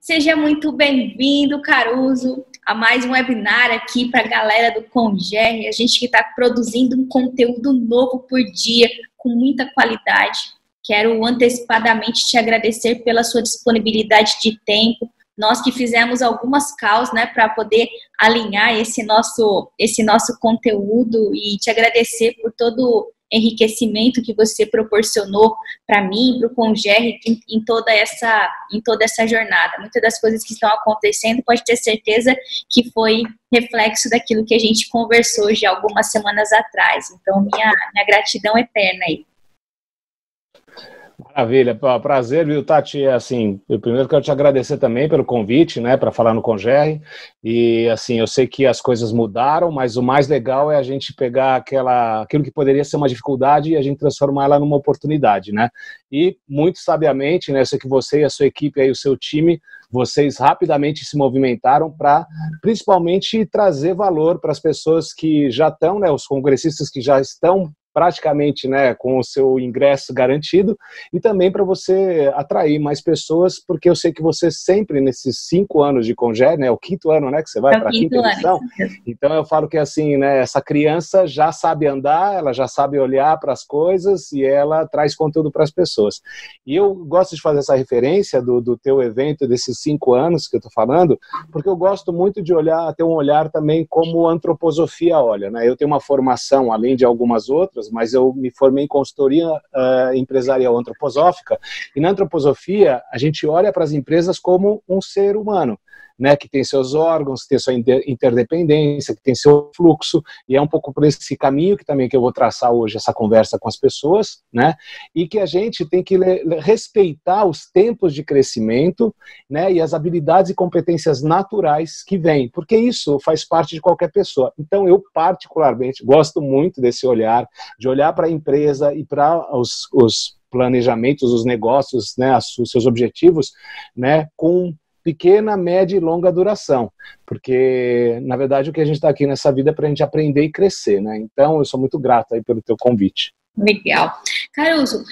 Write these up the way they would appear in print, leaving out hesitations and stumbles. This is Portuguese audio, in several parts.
Seja muito bem-vindo, Caruso, a mais um webinar aqui para a galera do Congerre. A gente que está produzindo um conteúdo novo por dia, com muita qualidade. Quero antecipadamente te agradecer pela sua disponibilidade de tempo. Nós que fizemos algumas calls, né, para poder alinhar esse nosso conteúdo e te agradecer por todo enriquecimento que você proporcionou para mim, para o Congerre, em toda essa jornada. Muitas das coisas que estão acontecendo, pode ter certeza que foi reflexo daquilo que a gente conversou já algumas semanas atrás. Então, minha gratidão eterna aí. Maravilha, prazer, viu, Tati? Assim, eu primeiro quero te agradecer também pelo convite, né, para falar no Congerre. E assim, eu sei que as coisas mudaram, mas o mais legal é a gente pegar aquilo que poderia ser uma dificuldade e a gente transformar ela numa oportunidade, né? E muito sabiamente, né, eu sei que você e a sua equipe aí, o seu time, vocês rapidamente se movimentaram para, principalmente, trazer valor para as pessoas que já estão, né, os congressistas que já estão praticamente, né, com o seu ingresso garantido, e também para você atrair mais pessoas, porque eu sei que você sempre, nesses 5 anos de Congerre, né, o 5º ano, né, que você vai para a 5ª edição, então eu falo que assim, né, essa criança já sabe andar, ela já sabe olhar para as coisas e ela traz conteúdo para as pessoas. E eu gosto de fazer essa referência do teu evento, desses 5 anos que eu estou falando, porque eu gosto muito de ter um olhar também como a antroposofia olha, né, eu tenho uma formação, além de algumas outras, mas eu me formei em consultoria empresarial antroposófica, e na antroposofia a gente olha para as empresas como um ser humano, né, que tem seus órgãos, que tem sua interdependência, que tem seu fluxo, e é um pouco por esse caminho que eu vou traçar hoje essa conversa com as pessoas, né, e que a gente tem que respeitar os tempos de crescimento, né, e as habilidades e competências naturais que vêm, porque isso faz parte de qualquer pessoa. Então eu particularmente gosto muito desse olhar, de olhar para a empresa e para os planejamentos, os negócios, né, os seus objetivos, né, com pequena, média e longa duração, porque, na verdade, o que a gente está aqui nessa vida é para a gente aprender e crescer, né? Então, eu sou muito grato aí pelo teu convite. Legal. Caruso,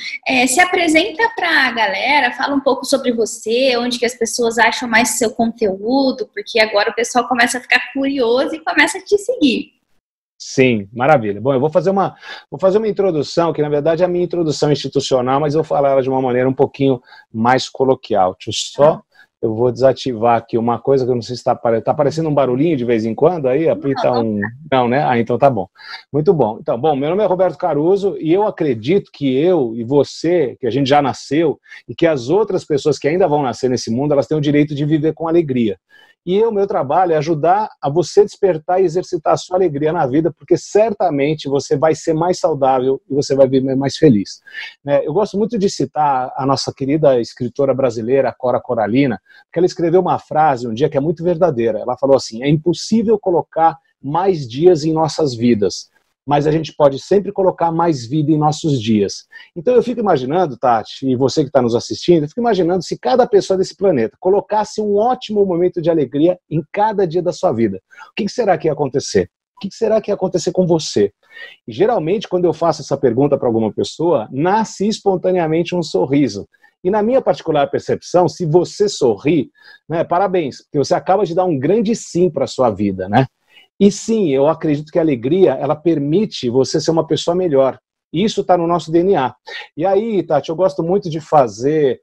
se apresenta para a galera, fala um pouco sobre você, onde que as pessoas acham mais seu conteúdo, porque agora o pessoal começa a ficar curioso e começa a te seguir. Sim, maravilha. Bom, eu vou fazer uma introdução, que na verdade é a minha introdução institucional, mas eu vou falar ela de uma maneira um pouquinho mais coloquial. Eu vou desativar aqui uma coisa que eu não sei se está aparecendo um barulhinho de vez em quando aí, apita um... Não, né? Ah, então tá bom. Muito bom. Então, meu nome é Roberto Caruso e eu acredito que eu e você, que a gente já nasceu, e que as outras pessoas que ainda vão nascer nesse mundo, elas têm o direito de viver com alegria. E o meu trabalho é ajudar a você despertar e exercitar a sua alegria na vida, porque certamente você vai ser mais saudável e você vai viver mais feliz. Eu gosto muito de citar a nossa querida escritora brasileira, Cora Coralina, porque ela escreveu uma frase um dia que é muito verdadeira. Ela falou assim: é impossível colocar mais dias em nossas vidas, mas a gente pode sempre colocar mais vida em nossos dias. Então eu fico imaginando, Tati, e você que está nos assistindo, eu fico imaginando se cada pessoa desse planeta colocasse um ótimo momento de alegria em cada dia da sua vida. O que será que ia acontecer? O que será que ia acontecer com você? E geralmente, quando eu faço essa pergunta para alguma pessoa, nasce espontaneamente um sorriso. E na minha particular percepção, se você sorri, né, parabéns, porque você acaba de dar um grande sim para a sua vida, né? E sim, eu acredito que a alegria, ela permite você ser uma pessoa melhor. Isso está no nosso DNA. E aí, Tati, eu gosto muito de fazer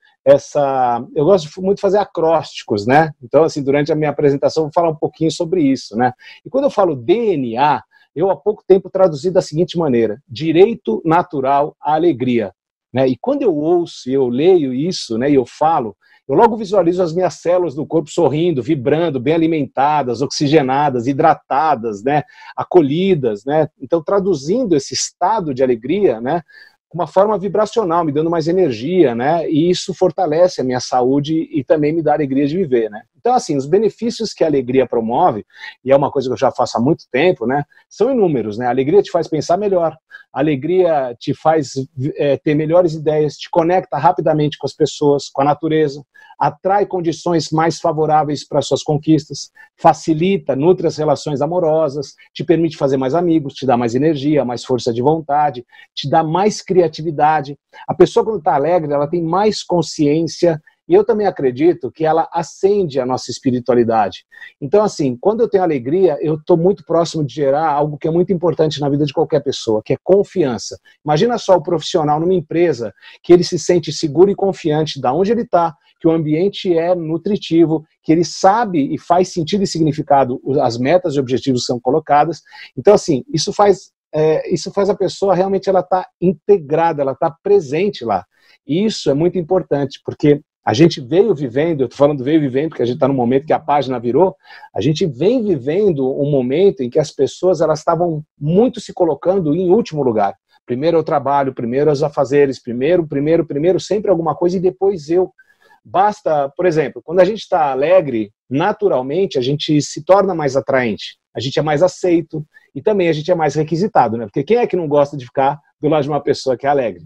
muito de fazer acrósticos, né? Então, assim, durante a minha apresentação, eu vou falar um pouquinho sobre isso, né? E quando eu falo DNA, eu há pouco tempo traduzi da seguinte maneira: direito natural à alegria. Né? E quando eu ouço e eu leio isso, né, e eu falo, eu logo visualizo as minhas células do corpo sorrindo, vibrando, bem alimentadas, oxigenadas, hidratadas, né, acolhidas, né? Então, traduzindo esse estado de alegria, né, com uma forma vibracional, me dando mais energia, né? E isso fortalece a minha saúde e também me dá alegria de viver, né? Então, assim, os benefícios que a alegria promove, e é uma coisa que eu já faço há muito tempo, né, são inúmeros, né? A alegria te faz pensar melhor, a alegria te faz ter melhores ideias, te conecta rapidamente com as pessoas, com a natureza, atrai condições mais favoráveis para suas conquistas, facilita, nutre as relações amorosas, te permite fazer mais amigos, te dá mais energia, mais força de vontade, te dá mais criatividade. A pessoa, quando está alegre, ela tem mais consciência E eu também acredito que ela acende a nossa espiritualidade. Então, assim, quando eu tenho alegria, eu estou muito próximo de gerar algo que é muito importante na vida de qualquer pessoa, que é confiança. Imagina só o profissional numa empresa que ele se sente seguro e confiante de onde ele está, que o ambiente é nutritivo, que ele sabe e faz sentido e significado as metas e objetivos que são colocadas. Então, assim, isso faz a pessoa realmente ela tá integrada, ela está presente lá. E isso é muito importante, porque a gente veio vivendo, eu estou falando veio vivendo, porque a gente está no momento que a página virou, a gente vem vivendo um momento em que as pessoas elas estavam muito se colocando em último lugar. Primeiro eu trabalho, primeiro os afazeres, primeiro, sempre alguma coisa e depois eu. Basta, por exemplo, quando a gente está alegre, naturalmente a gente se torna mais atraente, a gente é mais aceito e também a gente é mais requisitado, né? Porque quem é que não gosta de ficar do lado de uma pessoa que é alegre?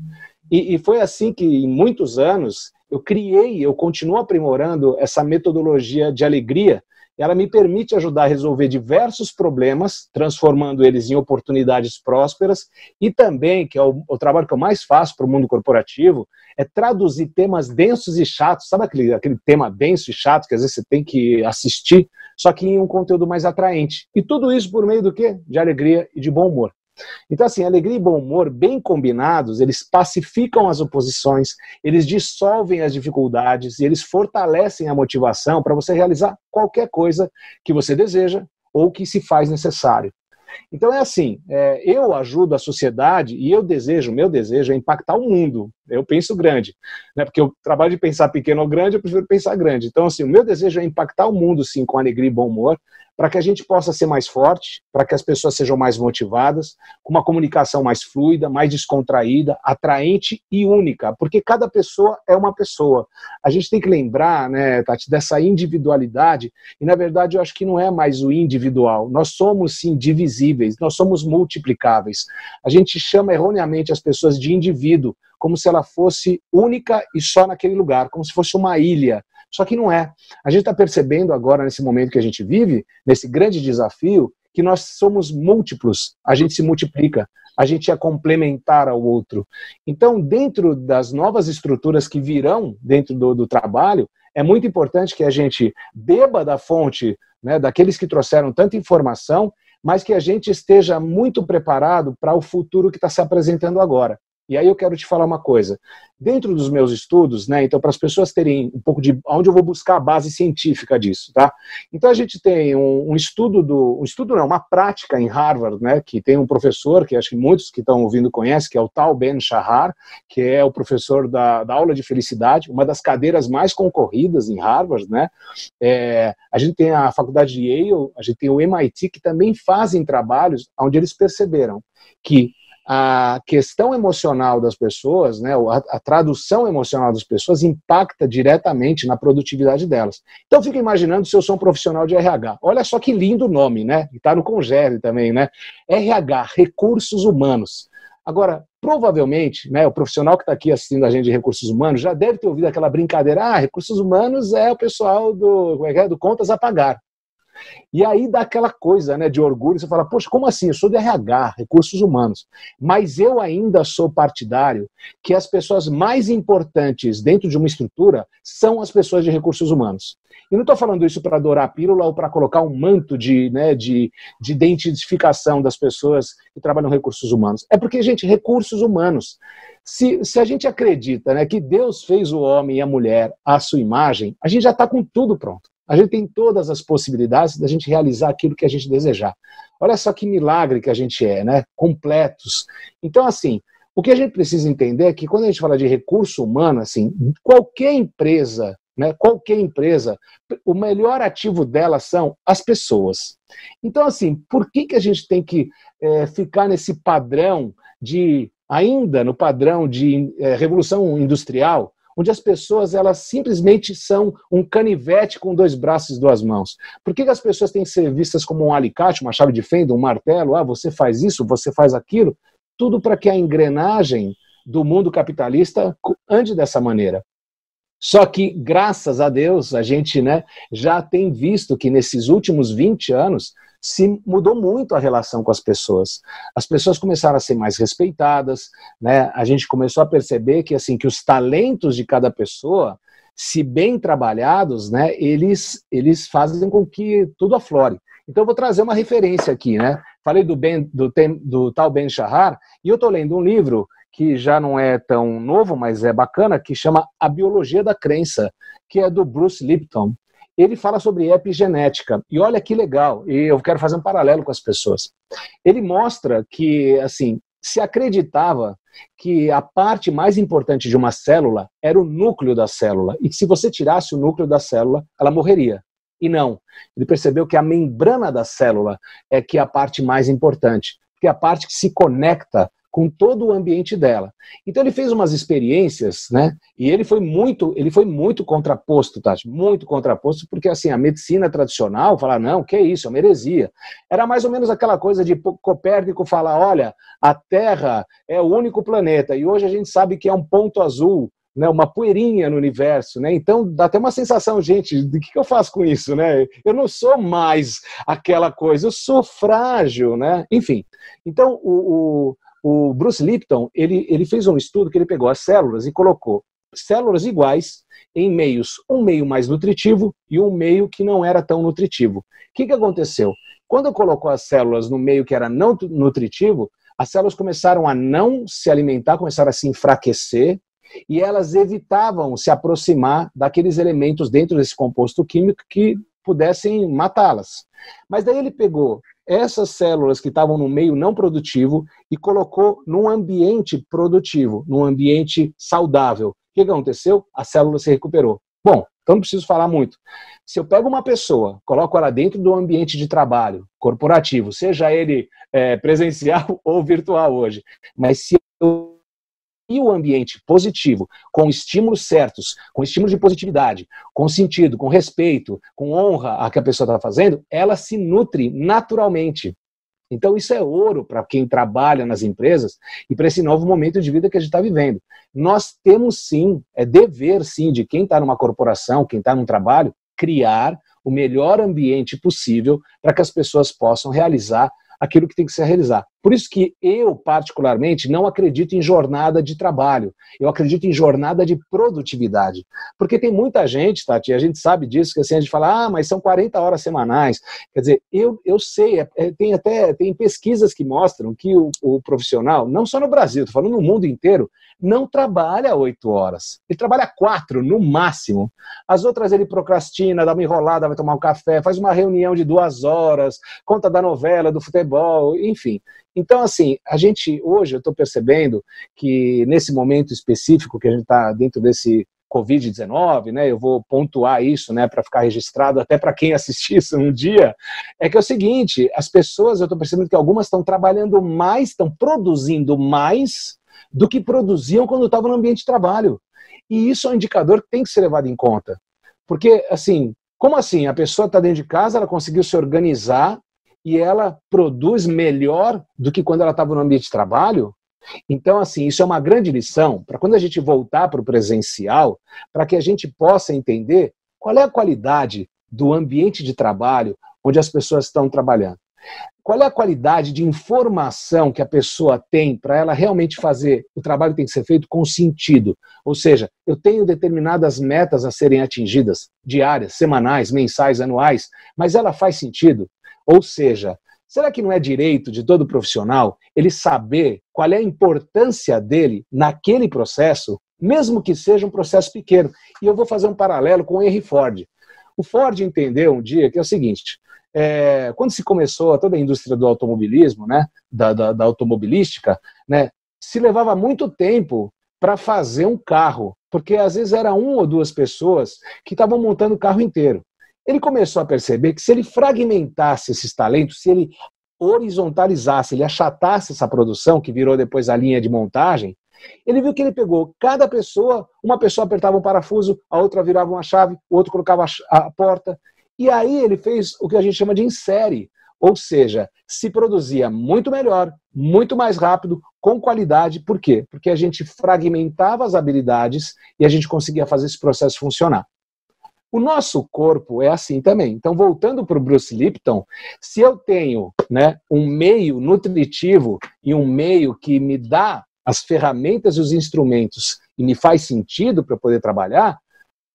E foi assim que, em muitos anos, eu continuo aprimorando essa metodologia de alegria. Ela me permite ajudar a resolver diversos problemas, transformando eles em oportunidades prósperas, e também, que é o trabalho que eu mais faço para o mundo corporativo, é traduzir temas densos e chatos, sabe aquele tema denso e chato que às vezes você tem que assistir, só que em um conteúdo mais atraente. E tudo isso por meio do quê? De alegria e de bom humor. Então, assim, alegria e bom humor, bem combinados, eles pacificam as oposições, eles dissolvem as dificuldades e eles fortalecem a motivação para você realizar qualquer coisa que você deseja ou que se faz necessário. Então é assim, eu ajudo a sociedade e meu desejo é impactar o mundo. Eu penso grande, né? Porque eu trabalho de pensar pequeno ou grande, eu prefiro pensar grande. Então assim, o meu desejo é impactar o mundo sim com alegria e bom humor, para que a gente possa ser mais forte, para que as pessoas sejam mais motivadas, com uma comunicação mais fluida, mais descontraída, atraente e única, porque cada pessoa é uma pessoa. A gente tem que lembrar, né, Tati, dessa individualidade, e na verdade eu acho que não é mais o individual, nós somos sim divisíveis, nós somos multiplicáveis. A gente chama erroneamente as pessoas de indivíduo, como se ela fosse única e só naquele lugar, como se fosse uma ilha. Só que não é. A gente está percebendo agora, nesse momento que a gente vive, nesse grande desafio, que nós somos múltiplos, a gente se multiplica, a gente é complementar ao outro. Então, dentro das novas estruturas que virão dentro do trabalho, é muito importante que a gente beba da fonte, né, daqueles que trouxeram tanta informação, mas que a gente esteja muito preparado para o futuro que está se apresentando agora. E aí eu quero te falar uma coisa. Dentro dos meus estudos, né, então para as pessoas terem um pouco de onde eu vou buscar a base científica disso, tá? Então a gente tem uma prática em Harvard, né, que tem um professor, que acho que muitos que estão ouvindo conhecem, que é o Tal Ben-Shahar, que é o professor da aula de felicidade, uma das cadeiras mais concorridas em Harvard, né? A gente tem a faculdade de Yale, a gente tem o MIT, que também fazem trabalhos onde eles perceberam que a questão emocional das pessoas, né, a tradução emocional das pessoas impacta diretamente na produtividade delas. Então fica imaginando se eu sou um profissional de RH. Olha só que lindo nome, né? E está no Congere também, né? RH, Recursos Humanos. Agora, provavelmente, né, o profissional que está aqui assistindo a gente de Recursos Humanos já deve ter ouvido aquela brincadeira, Recursos Humanos é o pessoal do contas a pagar. E aí dá aquela coisa, né, de orgulho, você fala, poxa, como assim? Eu sou de RH, Recursos Humanos, mas eu ainda sou partidário que as pessoas mais importantes dentro de uma estrutura são as pessoas de Recursos Humanos. E não estou falando isso para adorar a pílula ou para colocar um manto de identificação das pessoas que trabalham em Recursos Humanos. É porque, gente, Recursos Humanos, se a gente acredita, né, que Deus fez o homem e a mulher à sua imagem, a gente já está com tudo pronto. A gente tem todas as possibilidades da gente realizar aquilo que a gente desejar. Olha só que milagre que a gente é, né? Completos. Então, assim, o que a gente precisa entender é que quando a gente fala de recurso humano, assim, qualquer empresa, né? Qualquer empresa, o melhor ativo dela são as pessoas. Então, assim, por que a gente tem que ficar nesse padrão ainda no padrão de revolução industrial, onde as pessoas elas simplesmente são um canivete com dois braços e duas mãos? Por que as pessoas têm que ser vistas como um alicate, uma chave de fenda, um martelo? Você faz isso, você faz aquilo? Tudo para que a engrenagem do mundo capitalista ande dessa maneira. Só que, graças a Deus, a gente, né, já tem visto que nesses últimos 20 anos se mudou muito a relação com as pessoas. As pessoas começaram a ser mais respeitadas, né? A gente começou a perceber que, assim, que os talentos de cada pessoa se bem trabalhados, né, eles fazem com que tudo aflore. Então, eu vou trazer uma referência aqui, né? Falei do tal Ben Shahar, e eu estou lendo um livro que já não é tão novo, mas é bacana, que chama A Biologia da Crença, que é do Bruce Lipton. Ele fala sobre epigenética, e olha que legal, e eu quero fazer um paralelo com as pessoas. Ele mostra que, assim, se acreditava que a parte mais importante de uma célula era o núcleo da célula, e que se você tirasse o núcleo da célula, ela morreria. E não. Ele percebeu que a membrana da célula é que é a parte mais importante, que é a parte que se conecta com todo o ambiente dela. Então ele fez umas experiências, né? E ele foi muito contraposto, Tati, muito contraposto, porque assim, a medicina tradicional fala, não, que é isso, é uma heresia. Era mais ou menos aquela coisa de Copérnico falar, olha, a Terra é o único planeta, e hoje a gente sabe que é um ponto azul, né, uma poeirinha no universo, né? Então dá até uma sensação, gente, de que eu faço com isso, né? Eu não sou mais aquela coisa, eu sou frágil, né? Enfim, então o Bruce Lipton, ele fez um estudo que ele pegou as células e colocou células iguais em meios, um meio mais nutritivo e um meio que não era tão nutritivo. O que aconteceu? Quando colocou as células no meio que era não nutritivo, as células começaram a não se alimentar, começaram a se enfraquecer, e elas evitavam se aproximar daqueles elementos dentro desse composto químico que pudessem matá-las. Mas daí ele pegou essas células que estavam no meio não produtivo e colocou num ambiente produtivo, num ambiente saudável. O que aconteceu? A célula se recuperou. Bom, então não preciso falar muito. Se eu pego uma pessoa, coloco ela dentro do ambiente de trabalho corporativo, seja ele presencial ou virtual hoje, mas se eu e o ambiente positivo, com estímulos certos, com estímulos de positividade, com sentido, com respeito, com honra a que a pessoa está fazendo, ela se nutre naturalmente. Então isso é ouro para quem trabalha nas empresas e para esse novo momento de vida que a gente está vivendo. Nós temos sim, é dever sim de quem está numa corporação, quem está num trabalho, criar o melhor ambiente possível para que as pessoas possam realizar aquilo que tem que se realizar. Por isso que eu, particularmente, não acredito em jornada de trabalho. Eu acredito em jornada de produtividade. Porque tem muita gente, Tati, a gente sabe disso, que assim, a gente fala, mas são 40 horas semanais. Quer dizer, eu sei, tem pesquisas que mostram que o profissional, não só no Brasil, estou falando no mundo inteiro, não trabalha 8 horas. Ele trabalha 4, no máximo. As outras ele procrastina, dá uma enrolada, vai tomar um café, faz uma reunião de 2 horas, conta da novela, do futebol, enfim. Então, assim, hoje eu estou percebendo que nesse momento específico que a gente está dentro desse Covid-19, né, eu vou pontuar isso, né, para ficar registrado até para quem assistir isso um dia, é que é o seguinte, as pessoas, eu estou percebendo que algumas estão trabalhando mais, estão produzindo mais do que produziam quando estavam no ambiente de trabalho. E isso é um indicador que tem que ser levado em conta. Porque, assim, como assim? A pessoa está dentro de casa, ela conseguiu se organizar e ela produz melhor do que quando ela estava no ambiente de trabalho? Então, assim, isso é uma grande lição para quando a gente voltar para o presencial, para que a gente possa entender qual é a qualidade do ambiente de trabalho onde as pessoas estão trabalhando. Qual é a qualidade de informação que a pessoa tem para ela realmente fazer o trabalho que tem que ser feito com sentido? Ou seja, eu tenho determinadas metas a serem atingidas, diárias, semanais, mensais, anuais, mas ela faz sentido? Ou seja, será que não é direito de todo profissional ele saber qual é a importância dele naquele processo, mesmo que seja um processo pequeno? E eu vou fazer um paralelo com o Henry Ford. O Ford entendeu um dia que é o seguinte, quando se começou toda a indústria do automobilismo, né, da automobilística, né, se levava muito tempo para fazer um carro, porque às vezes era 1 ou 2 pessoas que estavam montando o carro inteiro. Ele começou a perceber que se ele fragmentasse esses talentos, se ele horizontalizasse, ele achatasse essa produção, que virou depois a linha de montagem, ele viu que ele pegou cada pessoa, uma pessoa apertava um parafuso, a outra virava uma chave, o outro colocava a porta, e aí ele fez o que a gente chama de em série, ou seja, se produzia muito melhor, muito mais rápido, com qualidade. Por quê? Porque a gente fragmentava as habilidades e a gente conseguia fazer esse processo funcionar. O nosso corpo é assim também. Então, voltando para o Bruce Lipton, se eu tenho, né, um meio nutritivo e um meio que me dá as ferramentas e os instrumentos e me faz sentido para eu poder trabalhar,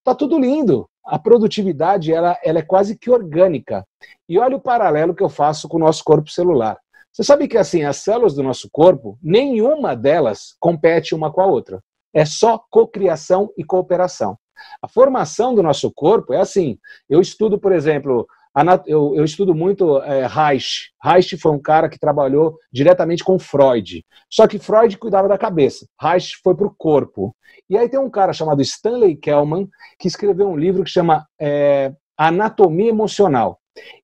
tá tudo lindo. A produtividade, ela é quase que orgânica. E olha o paralelo que eu faço com o nosso corpo celular. Você sabe que, assim, as células do nosso corpo, nenhuma delas compete uma com a outra. É só cocriação e cooperação. A formação do nosso corpo é assim. Eu estudo, por exemplo, eu estudo muito Reich. Reich foi um cara que trabalhou diretamente com Freud. Só que Freud cuidava da cabeça. Reich foi para o corpo. E aí tem um cara chamado Stanley Kellman que escreveu um livro que chama Anatomia Emocional.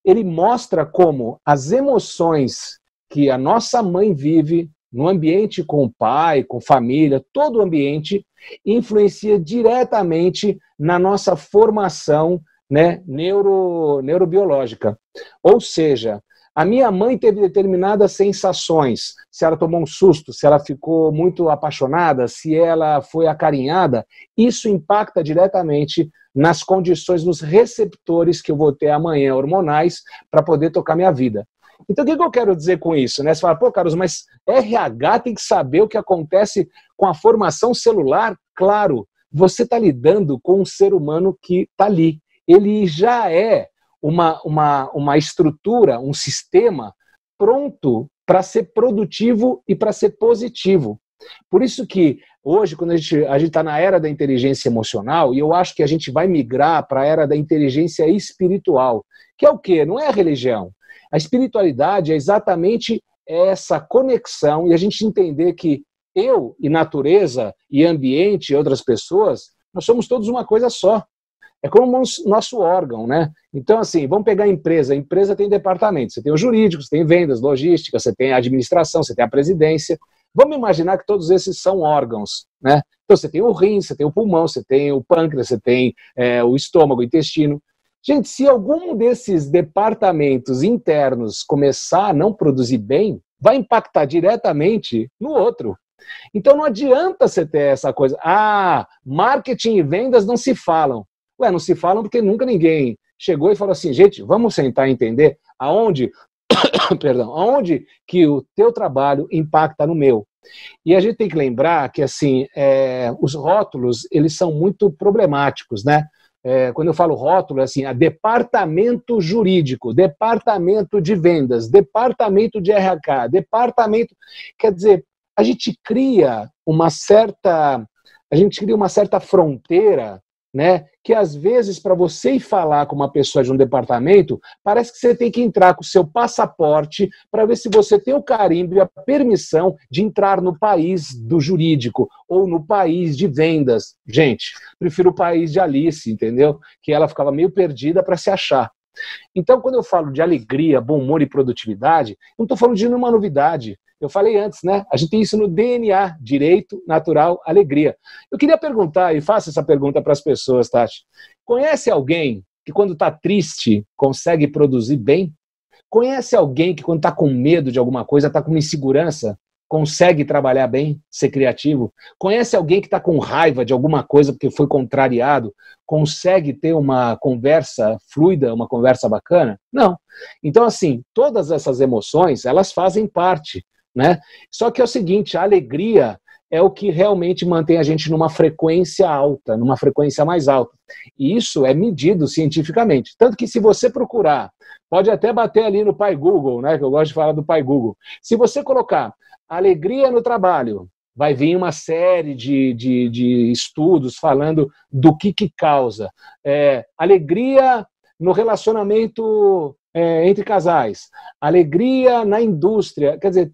Ele mostra como as emoções que a nossa mãe vive no ambiente com o pai, com família, todo o ambiente, influencia diretamente na nossa formação, né, neurobiológica. Ou seja, a minha mãe teve determinadas sensações, se ela tomou um susto, se ela ficou muito apaixonada, se ela foi acarinhada, isso impacta diretamente nas condições, nos receptores que eu vou ter amanhã, hormonais, para poder tocar minha vida. Então, o que eu quero dizer com isso? Né? Você fala, pô, Carlos, mas RH tem que saber o que acontece com a formação celular? Claro, você está lidando com um ser humano que está ali. Ele já é uma estrutura, um sistema pronto para ser produtivo e para ser positivo. Por isso que hoje, quando a gente está na era da inteligência emocional, e eu acho que a gente vai migrar para a era da inteligência espiritual, que é o quê? Não é a religião. A espiritualidade é exatamente essa conexão e a gente entender que eu e natureza e ambiente e outras pessoas, nós somos todos uma coisa só. É como o nosso órgão, né? Então, assim, vamos pegar a empresa. A empresa tem departamentos. Você tem o jurídico, você tem vendas, logística, você tem a administração, você tem a presidência. Vamos imaginar que todos esses são órgãos, né? Então, você tem o rim, você tem o pulmão, você tem o pâncreas, você tem o estômago, o intestino. Gente, se algum desses departamentos internos começar a não produzir bem, vai impactar diretamente no outro. Então, não adianta você ter essa coisa. Marketing e vendas não se falam. Ué, não se falam porque nunca ninguém chegou e falou assim, gente, vamos sentar e entender aonde que o teu trabalho impacta no meu. E a gente tem que lembrar que, assim, os rótulos, eles são muito problemáticos, né? Quando eu falo rótulo, é assim, departamento jurídico, departamento de vendas, departamento de RH, departamento... Quer dizer, a gente cria uma certa fronteira, né, que às vezes para você ir falar com uma pessoa de um departamento, parece que você tem que entrar com o seu passaporte para ver se você tem o carimbo e a permissão de entrar no país do jurídico ou no país de vendas. Gente, prefiro o país de Alice, entendeu? Que ela ficava meio perdida para se achar. Então, quando eu falo de alegria, bom humor e produtividade, não estou falando de nenhuma novidade. Eu falei antes, né? A gente tem isso no DNA, direito, natural, alegria. Eu queria perguntar, e faço essa pergunta para as pessoas, Tati. Conhece alguém que quando está triste consegue produzir bem? Conhece alguém que quando está com medo de alguma coisa, está com uma insegurança, consegue trabalhar bem, ser criativo? Conhece alguém que está com raiva de alguma coisa porque foi contrariado, consegue ter uma conversa fluida, uma conversa bacana? Não. Então, assim, todas essas emoções, elas fazem parte, né? Só que é o seguinte, a alegria é o que realmente mantém a gente numa frequência alta, numa frequência mais alta. E isso é medido cientificamente. Tanto que se você procurar, pode até bater ali no Pai Google, né? Que eu gosto de falar do Pai Google. Se você colocar alegria no trabalho, vai vir uma série de estudos falando do que causa. Alegria no relacionamento entre casais, alegria na indústria, quer dizer,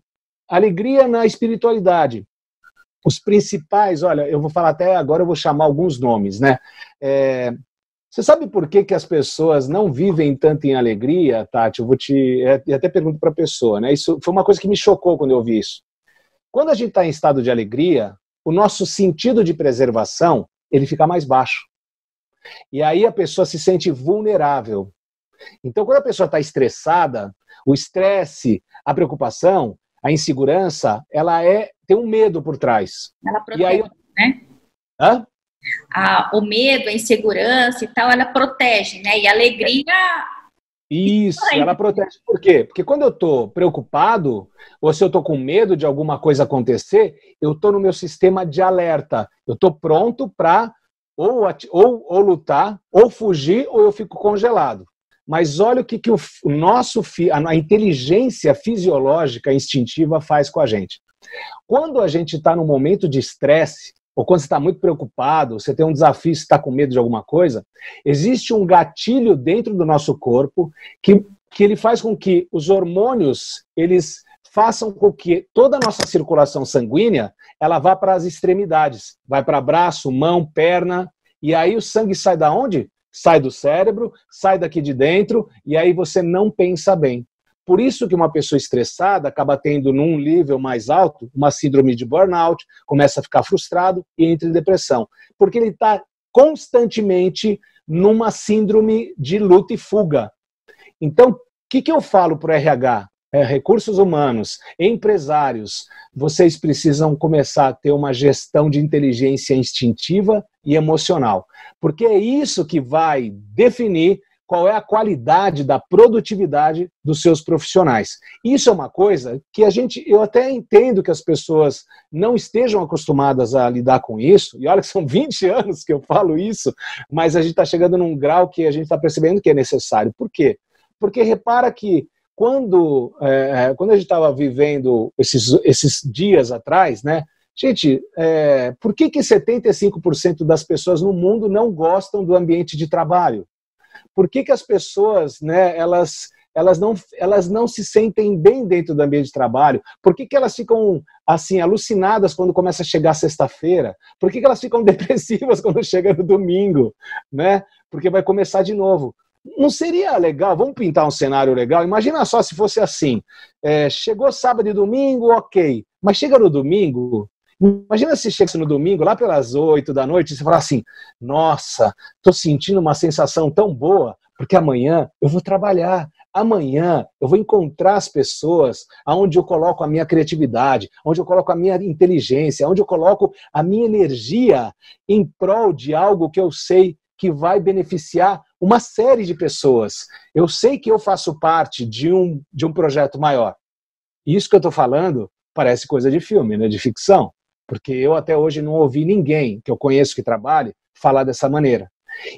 alegria na espiritualidade. Os principais, olha, eu vou falar até agora, eu vou chamar alguns nomes, né? Você sabe por que as pessoas não vivem tanto em alegria, Tati? Eu vou até pergunto para a pessoa, né? Isso foi uma coisa que me chocou quando eu ouvi isso. Quando a gente está em estado de alegria, o nosso sentido de preservação, ele fica mais baixo. E aí a pessoa se sente vulnerável. Então, quando a pessoa está estressada, o estresse, a preocupação, a insegurança, ela tem um medo por trás. Ela protege, né? Hã? O medo, a insegurança e tal, ela protege, né? E a alegria... Isso, ela protege. Por quê? Porque quando eu estou preocupado, ou se eu estou com medo de alguma coisa acontecer, eu estou no meu sistema de alerta. Eu estou pronto para ou lutar, ou fugir, ou eu fico congelado. Mas olha o que a inteligência fisiológica instintiva faz com a gente. Quando a gente está num momento de estresse, ou quando você está muito preocupado, você tem um desafio, você está com medo de alguma coisa, existe um gatilho dentro do nosso corpo que ele faz com que os hormônios, eles façam com que toda a nossa circulação sanguínea, ela vá para as extremidades, vai para braço, mão, perna, e aí o sangue sai da onde? Sai do cérebro, sai daqui de dentro, e aí você não pensa bem. Por isso que uma pessoa estressada acaba tendo num nível mais alto uma síndrome de burnout, começa a ficar frustrado e entra em depressão. Porque ele está constantemente numa síndrome de luta e fuga. Então, o que eu falo para o RH? Recursos humanos, empresários, vocês precisam começar a ter uma gestão de inteligência instintiva e emocional. Porque é isso que vai definir qual é a qualidade da produtividade dos seus profissionais. Isso é uma coisa que eu até entendo que as pessoas não estejam acostumadas a lidar com isso, e olha que são 20 anos que eu falo isso, mas a gente está chegando num grau que a gente está percebendo que é necessário. Por quê? Porque repara que quando a gente estava vivendo esses dias atrás, né? Gente, por que 75% das pessoas no mundo não gostam do ambiente de trabalho? Por que as pessoas, né, elas não se sentem bem dentro do ambiente de trabalho? Por que elas ficam assim alucinadas quando começa a chegar sexta-feira? Por que elas ficam depressivas quando chega no domingo, né? Porque vai começar de novo. Não seria legal? Vamos pintar um cenário legal? Imagina só se fosse assim. Chegou sábado e domingo, ok. Mas chega no domingo, imagina se chegasse no domingo, lá pelas 8 da noite, e você fala assim, nossa, estou sentindo uma sensação tão boa, porque amanhã eu vou trabalhar. Amanhã eu vou encontrar as pessoas onde eu coloco a minha criatividade, onde eu coloco a minha inteligência, onde eu coloco a minha energia em prol de algo que eu sei que vai beneficiar uma série de pessoas. Eu sei que eu faço parte de um projeto maior. Isso que eu estou falando parece coisa de filme, né, de ficção, porque eu até hoje não ouvi ninguém que eu conheço que trabalhe falar dessa maneira.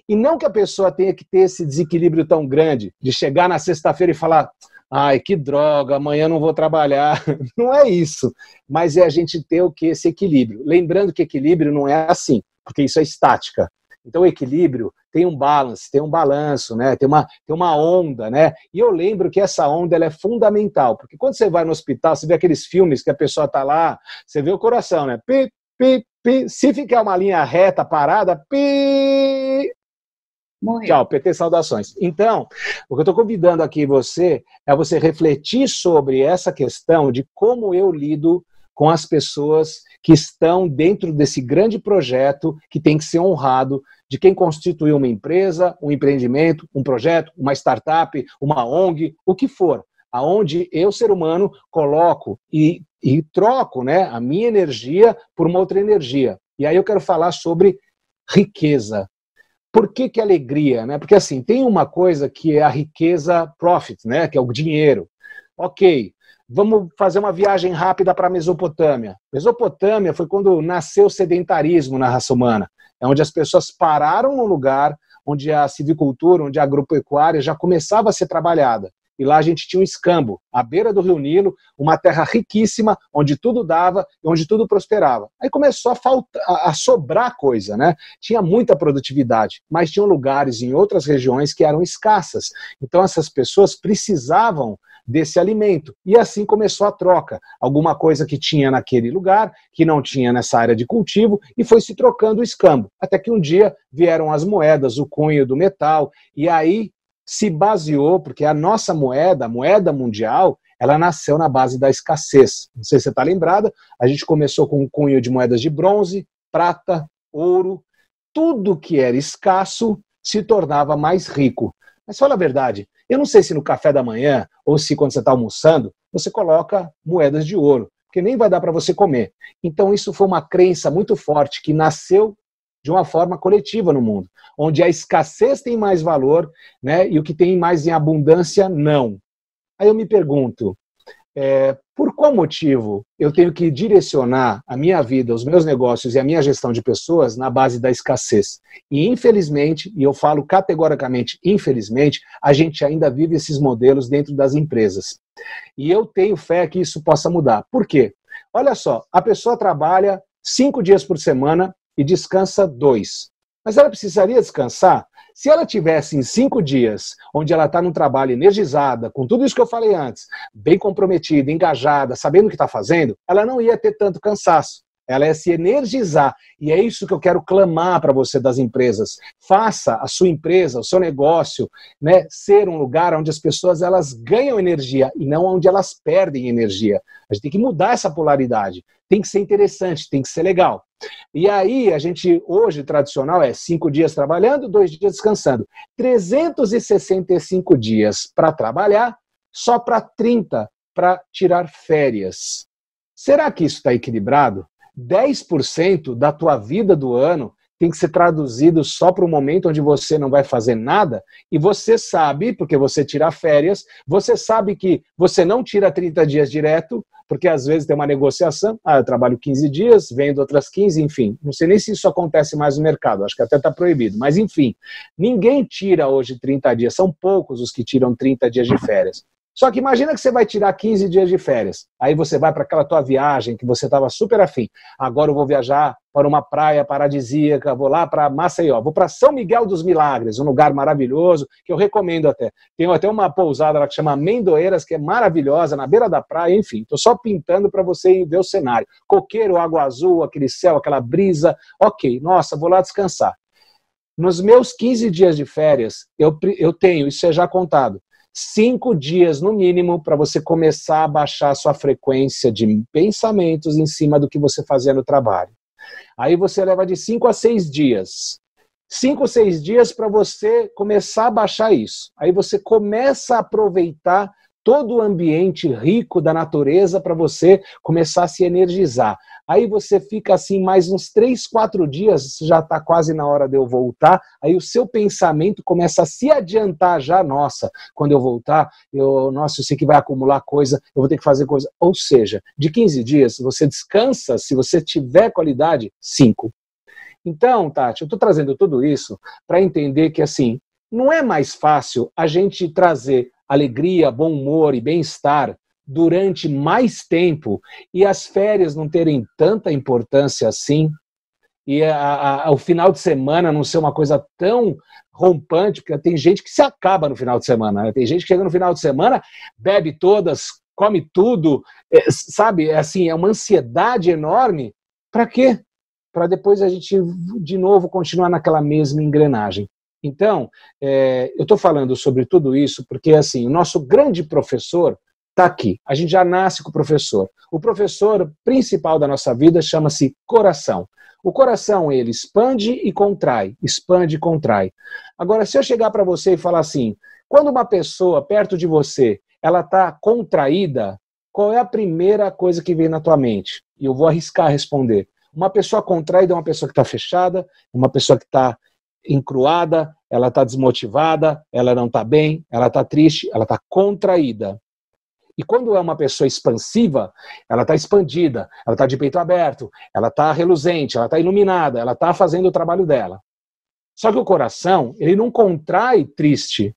E não que a pessoa tenha que ter esse desequilíbrio tão grande de chegar na sexta-feira e falar, ai, que droga, amanhã não vou trabalhar. Não é isso, mas é a gente ter o que? Esse equilíbrio. Lembrando que equilíbrio não é assim, porque isso é estática. Então o equilíbrio tem um balance, tem um balanço, né? Tem uma onda, né? E eu lembro que essa onda ela é fundamental, porque quando você vai no hospital, você vê aqueles filmes que a pessoa está lá, você vê o coração, né? Pi, pi, pi. Se ficar uma linha reta, parada, pi... Morreu. Tchau, PT, saudações. Então, o que eu estou convidando aqui você é você refletir sobre essa questão de como eu lido com as pessoas que estão dentro desse grande projeto que tem que ser honrado, de quem constituiu uma empresa, um empreendimento, um projeto, uma startup, uma ONG, o que for, aonde eu, ser humano, coloco e troco, né, a minha energia por uma outra energia. E aí eu quero falar sobre riqueza. Por que alegria? Né? Porque assim, tem uma coisa que é a riqueza profit, né, que é o dinheiro. Ok, vamos fazer uma viagem rápida para a Mesopotâmia. Mesopotâmia foi quando nasceu o sedentarismo na raça humana. É onde as pessoas pararam num lugar onde a silvicultura, onde a agropecuária já começava a ser trabalhada. E lá a gente tinha um escambo, à beira do Rio Nilo, uma terra riquíssima, onde tudo dava e onde tudo prosperava. Aí começou a sobrar coisa, né? Tinha muita produtividade, mas tinham lugares em outras regiões que eram escassas. Então essas pessoas precisavam desse alimento. E assim começou a troca. Alguma coisa que tinha naquele lugar, que não tinha nessa área de cultivo, e foi se trocando o escambo. Até que um dia vieram as moedas, o cunho do metal, e aí se baseou, porque a nossa moeda, a moeda mundial, ela nasceu na base da escassez. Não sei se você está lembrada, a gente começou com um cunho de moedas de bronze, prata, ouro, tudo que era escasso se tornava mais rico. Mas fala a verdade, eu não sei se no café da manhã, ou se quando você está almoçando, você coloca moedas de ouro, porque nem vai dar para você comer. Então isso foi uma crença muito forte que nasceu de uma forma coletiva no mundo, onde a escassez tem mais valor, né, e o que tem mais em abundância, não. Aí eu me pergunto, Por qual motivo eu tenho que direcionar a minha vida, os meus negócios e a minha gestão de pessoas na base da escassez? E infelizmente, e eu falo categoricamente infelizmente, a gente ainda vive esses modelos dentro das empresas. E eu tenho fé que isso possa mudar. Por quê? Olha só, a pessoa trabalha 5 dias por semana e descansa 2. Mas ela precisaria descansar? Se ela tivesse em 5 dias, onde ela está num trabalho energizada, com tudo isso que eu falei antes, bem comprometida, engajada, sabendo o que está fazendo, ela não ia ter tanto cansaço. Ela ia se energizar. E é isso que eu quero clamar para você das empresas. Faça a sua empresa, o seu negócio, né, ser um lugar onde as pessoas elas ganham energia e não onde elas perdem energia. A gente tem que mudar essa polaridade. Tem que ser interessante, tem que ser legal. E aí, a gente, hoje, tradicional é 5 dias trabalhando, 2 dias descansando. 365 dias para trabalhar, só para 30 para tirar férias. Será que isso está equilibrado? 10% da tua vida do ano tem que ser traduzido só para o momento onde você não vai fazer nada, e você sabe, porque você tira férias, você sabe que você não tira 30 dias direto, porque às vezes tem uma negociação, eu trabalho 15 dias, vendo outras 15, enfim, não sei nem se isso acontece mais no mercado, acho que até está proibido, mas enfim, ninguém tira hoje 30 dias, são poucos os que tiram 30 dias de férias. Só que imagina que você vai tirar 15 dias de férias. Aí você vai para aquela tua viagem que você estava super afim. Agora eu vou viajar para uma praia paradisíaca, vou lá para Maceió, vou para São Miguel dos Milagres, um lugar maravilhoso, que eu recomendo até. Tem até uma pousada lá que chama Amendoeiras, que é maravilhosa, na beira da praia, enfim. Estou só pintando para você ver o cenário. Coqueiro, água azul, aquele céu, aquela brisa. Ok, nossa, vou lá descansar. Nos meus 15 dias de férias, eu tenho, isso é já contado, 5 dias no mínimo para você começar a baixar a sua frequência de pensamentos em cima do que você fazia no trabalho. Aí você leva de 5 a 6 dias. 5, 6 dias para você começar a baixar isso. Aí você começa a aproveitar todo o ambiente rico da natureza para você começar a se energizar. Aí você fica assim mais uns 3, 4 dias, já está quase na hora de eu voltar, aí o seu pensamento começa a se adiantar já, nossa, quando eu voltar, eu sei que vai acumular coisa, eu vou ter que fazer coisa. Ou seja, de 15 dias, você descansa, se você tiver qualidade, 5. Então, Tati, eu estou trazendo tudo isso para entender que, assim, não é mais fácil a gente trazer alegria, bom humor e bem-estar durante mais tempo e as férias não terem tanta importância assim, e o final de semana não ser uma coisa tão rompante, porque tem gente que se acaba no final de semana, né? Tem gente que chega no final de semana, bebe todas, come tudo, sabe? Assim, é uma ansiedade enorme. Para quê? Para depois a gente, de novo, continuar naquela mesma engrenagem. Então, eu estou falando sobre tudo isso porque, assim, o nosso grande professor está aqui. A gente já nasce com o professor. O professor principal da nossa vida chama-se coração. O coração, ele expande e contrai, expande e contrai. Agora, se eu chegar para você e falar assim, quando uma pessoa perto de você, ela está contraída, qual é a primeira coisa que vem na tua mente? E eu vou arriscar responder. Uma pessoa contraída é uma pessoa que está fechada, uma pessoa que está encruada, ela está desmotivada, ela não está bem, ela está triste, ela está contraída. E quando é uma pessoa expansiva, ela está expandida, ela está de peito aberto, ela está reluzente, ela está iluminada, ela está fazendo o trabalho dela. Só que o coração, ele não contrai triste.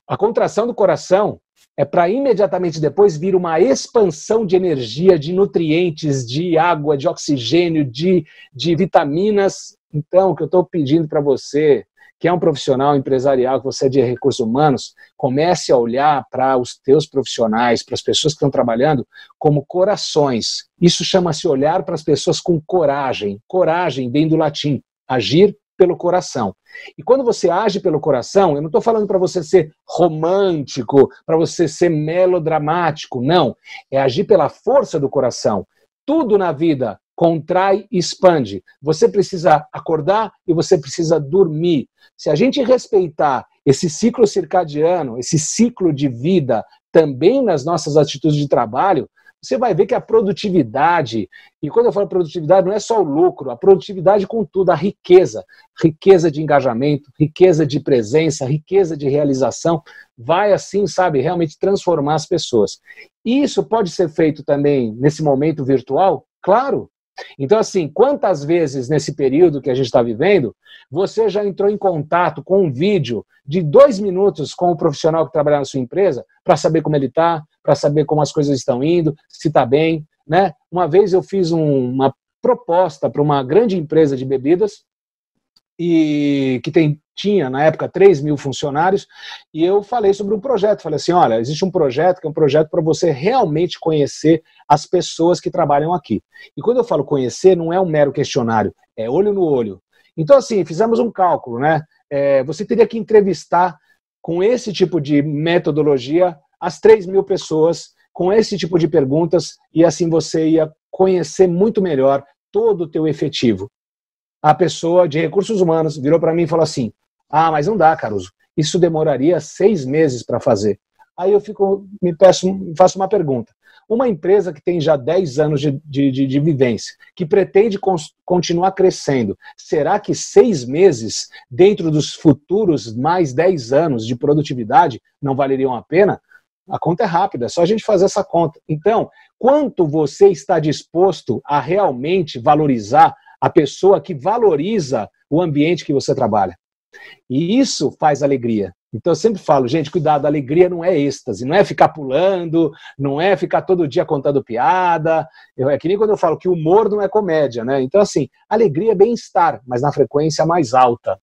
A contração do coração é para imediatamente depois vir uma expansão de energia, de nutrientes, de água, de oxigênio, de vitaminas. Então, o que eu estou pedindo para você, que é um profissional empresarial, que você é de recursos humanos, comece a olhar para os teus profissionais, para as pessoas que estão trabalhando, como corações. Isso chama-se olhar para as pessoas com coragem. Coragem vem do latim, agir pelo coração. E quando você age pelo coração, eu não estou falando para você ser romântico, para você ser melodramático, não. É agir pela força do coração. Tudo na vida contrai e expande. Você precisa acordar e você precisa dormir. Se a gente respeitar esse ciclo circadiano, esse ciclo de vida, também nas nossas atitudes de trabalho, você vai ver que a produtividade, e quando eu falo produtividade, não é só o lucro, a produtividade com tudo, a riqueza de engajamento, riqueza de presença, riqueza de realização, vai assim, sabe, realmente transformar as pessoas. E isso pode ser feito também nesse momento virtual? Claro. Então, assim, quantas vezes nesse período que a gente está vivendo, você já entrou em contato com um vídeo de 2 minutos com o profissional que trabalha na sua empresa para saber como ele está, para saber como as coisas estão indo, se está bem, né? Uma vez eu fiz uma proposta para uma grande empresa de bebidas e que tinha, na época, 3.000 funcionários, e eu falei sobre um projeto. Falei assim, olha, existe um projeto que é um projeto para você realmente conhecer as pessoas que trabalham aqui. E quando eu falo conhecer, não é um mero questionário, é olho no olho. Então, assim, fizemos um cálculo, né? Você teria que entrevistar com esse tipo de metodologia as 3.000 pessoas, com esse tipo de perguntas, e assim você ia conhecer muito melhor todo o teu efetivo. A pessoa de recursos humanos virou para mim e falou assim, mas não dá, Caruso, isso demoraria 6 meses para fazer. Aí eu faço uma pergunta. Uma empresa que tem já 10 anos de vivência, que pretende continuar crescendo, será que 6 meses, dentro dos futuros mais 10 anos de produtividade, não valeriam a pena? A conta é rápida, é só a gente fazer essa conta. Então, quanto você está disposto a realmente valorizar a pessoa que valoriza o ambiente que você trabalha? E isso faz alegria. Então eu sempre falo, gente, cuidado, a alegria não é êxtase, não é ficar pulando, não é ficar todo dia contando piada, é que nem quando eu falo que humor não é comédia, né? Então assim, alegria é bem-estar, mas na frequência mais alta.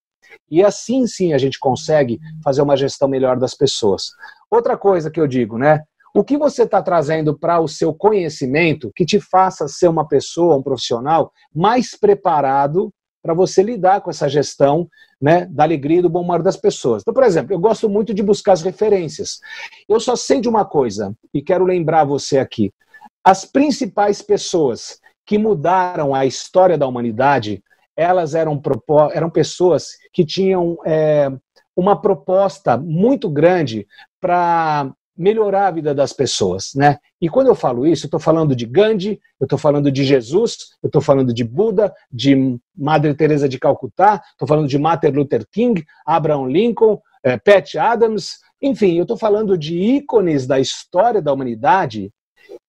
E assim sim a gente consegue fazer uma gestão melhor das pessoas. Outra coisa que eu digo, né? O que você está trazendo para o seu conhecimento que te faça ser uma pessoa, um profissional mais preparado para você lidar com essa gestão, né, da alegria e do bom humor das pessoas. Então, por exemplo, eu gosto muito de buscar as referências. Eu só sei de uma coisa, e quero lembrar você aqui. As principais pessoas que mudaram a história da humanidade, elas eram pessoas que tinham uma proposta muito grande para melhorar a vida das pessoas, né? E quando eu falo isso, eu estou falando de Gandhi, eu estou falando de Jesus, eu estou falando de Buda, de Madre Teresa de Calcutá, estou falando de Martin Luther King, Abraham Lincoln, Pat Adams, enfim, eu estou falando de ícones da história da humanidade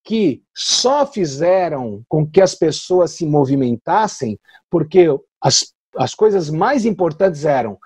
que só fizeram com que as pessoas se movimentassem porque as coisas mais importantes eram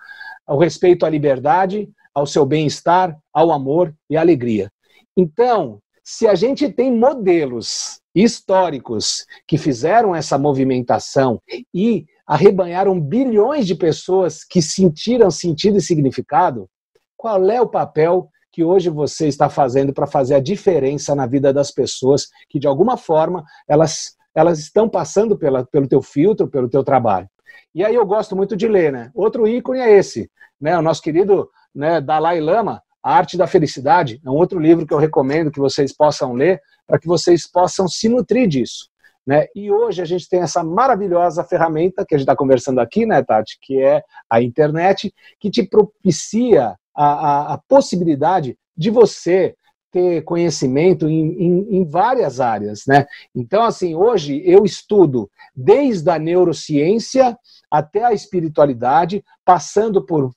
o respeito à liberdade, ao seu bem-estar, ao amor e à alegria. Então, se a gente tem modelos históricos que fizeram essa movimentação e arrebanharam bilhões de pessoas que sentiram sentido e significado, qual é o papel que hoje você está fazendo para fazer a diferença na vida das pessoas que, de alguma forma, elas estão passando pelo teu filtro, pelo teu trabalho? E aí eu gosto muito de ler, né? Outro ícone é esse, né? O nosso querido, né, Dalai Lama, A Arte da Felicidade, é um outro livro que eu recomendo que vocês possam ler, para que vocês possam se nutrir disso, né? E hoje a gente tem essa maravilhosa ferramenta que a gente está conversando aqui, né, Tati, que é a internet, que te propicia a possibilidade de você ter conhecimento em várias áreas, né? Então, assim, hoje eu estudo desde a neurociência até a espiritualidade, passando por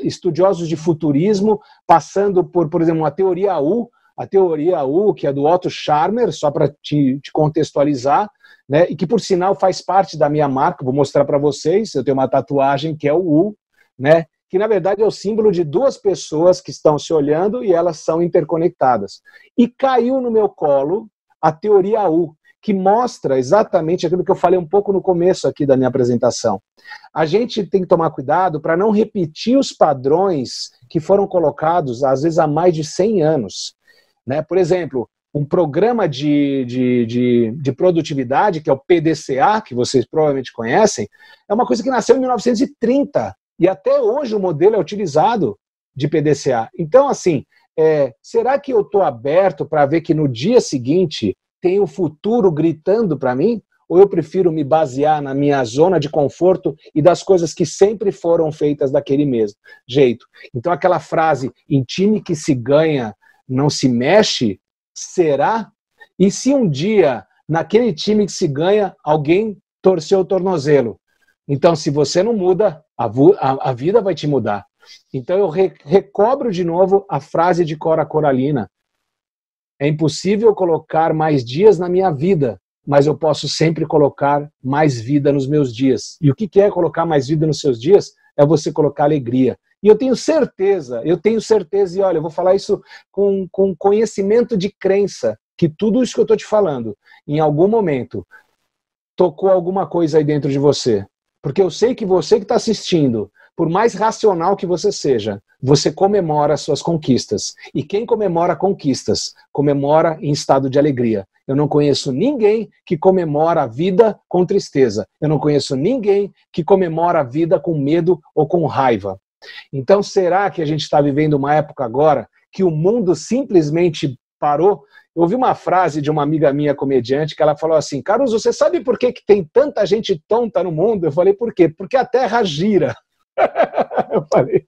estudiosos de futurismo, passando por exemplo, a teoria U, que é do Otto Scharmer, só para te contextualizar, né, e que, por sinal, faz parte da minha marca. Vou mostrar para vocês, eu tenho uma tatuagem que é o U, né, que, na verdade, é o símbolo de duas pessoas que estão se olhando e elas são interconectadas. E caiu no meu colo a teoria U, que mostra exatamente aquilo que eu falei um pouco no começo aqui da minha apresentação. A gente tem que tomar cuidado para não repetir os padrões que foram colocados, às vezes, há mais de 100 anos. Né? Por exemplo, um programa de produtividade, que é o PDCA, que vocês provavelmente conhecem, é uma coisa que nasceu em 1930, e até hoje o modelo é utilizado de PDCA. Então, assim, será que eu estou aberto para ver que no dia seguinte tem o futuro gritando para mim? Ou eu prefiro me basear na minha zona de conforto e das coisas que sempre foram feitas daquele mesmo jeito? Então, aquela frase, em time que se ganha, não se mexe, será? E se um dia, naquele time que se ganha, alguém torceu o tornozelo? Então, se você não muda, a vida vai te mudar. Então, eu recobro de novo a frase de Cora Coralina. É impossível colocar mais dias na minha vida, mas eu posso sempre colocar mais vida nos meus dias. E o que é colocar mais vida nos seus dias? É você colocar alegria. E eu tenho certeza, e olha, eu vou falar isso com conhecimento de crença, que tudo isso que eu estou te falando, em algum momento, tocou alguma coisa aí dentro de você. Porque eu sei que você que está assistindo, por mais racional que você seja, você comemora as suas conquistas. E quem comemora conquistas, comemora em estado de alegria. Eu não conheço ninguém que comemora a vida com tristeza. Eu não conheço ninguém que comemora a vida com medo ou com raiva. Então, será que a gente está vivendo uma época agora que o mundo simplesmente parou? Eu ouvi uma frase de uma amiga minha comediante que ela falou assim: Caruso, você sabe por que tem tanta gente tonta no mundo? Eu falei, por quê? Porque a Terra gira. Eu falei,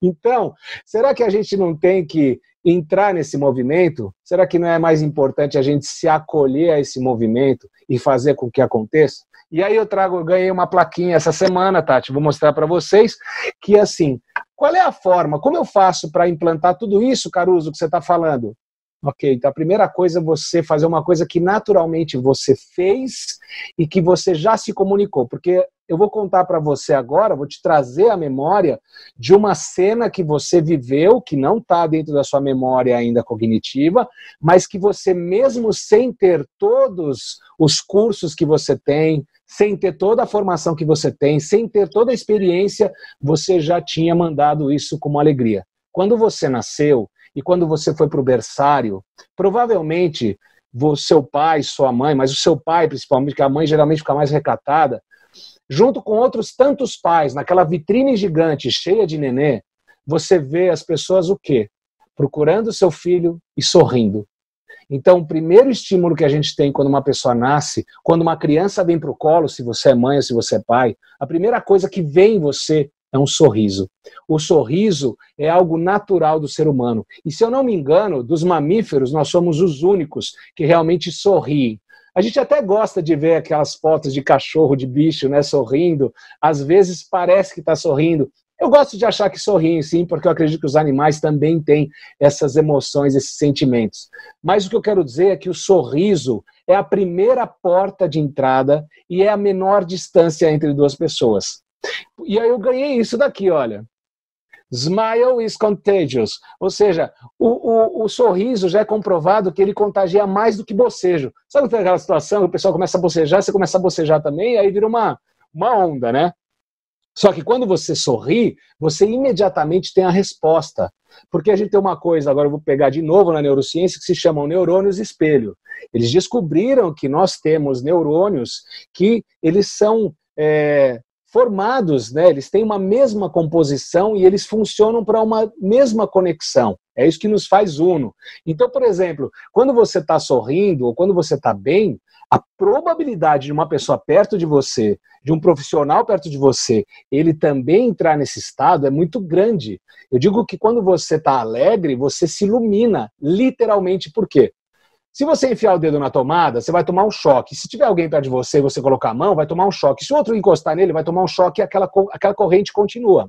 então, será que a gente não tem que entrar nesse movimento? Será que não é mais importante a gente se acolher a esse movimento e fazer com que aconteça? E aí eu ganhei uma plaquinha essa semana, Tati, vou mostrar para vocês, que assim, qual é a forma, como eu faço para implantar tudo isso, Caruso, que você está falando? Ok, então a primeira coisa é você fazer uma coisa que naturalmente você fez e que você já se comunicou, porque eu vou contar para você agora, vou te trazer a memória de uma cena que você viveu, que não está dentro da sua memória ainda cognitiva, mas que você mesmo sem ter todos os cursos que você tem, sem ter toda a formação que você tem, sem ter toda a experiência, você já tinha mandado isso com alegria. Quando você nasceu, e quando você foi para o berçário, provavelmente seu pai, sua mãe, mas o seu pai principalmente, porque a mãe geralmente fica mais recatada, junto com outros tantos pais, naquela vitrine gigante cheia de nenê, você vê as pessoas o quê? Procurando seu filho e sorrindo. Então, o primeiro estímulo que a gente tem quando uma pessoa nasce, quando uma criança vem para o colo, se você é mãe ou se você é pai, a primeira coisa que vem em você é um sorriso. O sorriso é algo natural do ser humano. E se eu não me engano, dos mamíferos, nós somos os únicos que realmente sorriem. A gente até gosta de ver aquelas fotos de cachorro, de bicho, né, sorrindo. Às vezes parece que está sorrindo. Eu gosto de achar que sorriem, sim, porque eu acredito que os animais também têm essas emoções, esses sentimentos. Mas o que eu quero dizer é que o sorriso é a primeira porta de entrada e é a menor distância entre duas pessoas. E aí eu ganhei isso daqui, olha. Smile is contagious. Ou seja, o sorriso já é comprovado que ele contagia mais do que bocejo. Sabe aquela situação que o pessoal começa a bocejar, você começa a bocejar também, e aí vira uma onda, né? Só que quando você sorri, você imediatamente tem a resposta. Porque a gente tem uma coisa, agora eu vou pegar de novo na neurociência, que se chamam neurônios espelho. Eles descobriram que nós temos neurônios que eles são formados, né? Eles têm uma mesma composição e eles funcionam para uma mesma conexão. É isso que nos faz uno. Então, por exemplo, quando você está sorrindo ou quando você está bem, a probabilidade de uma pessoa perto de você, de um profissional perto de você, ele também entrar nesse estado é muito grande. Eu digo que quando você está alegre, você se ilumina, literalmente. Por quê? Se você enfiar o dedo na tomada, você vai tomar um choque. Se tiver alguém perto de você e você colocar a mão, vai tomar um choque. Se o outro encostar nele, vai tomar um choque e aquela corrente continua.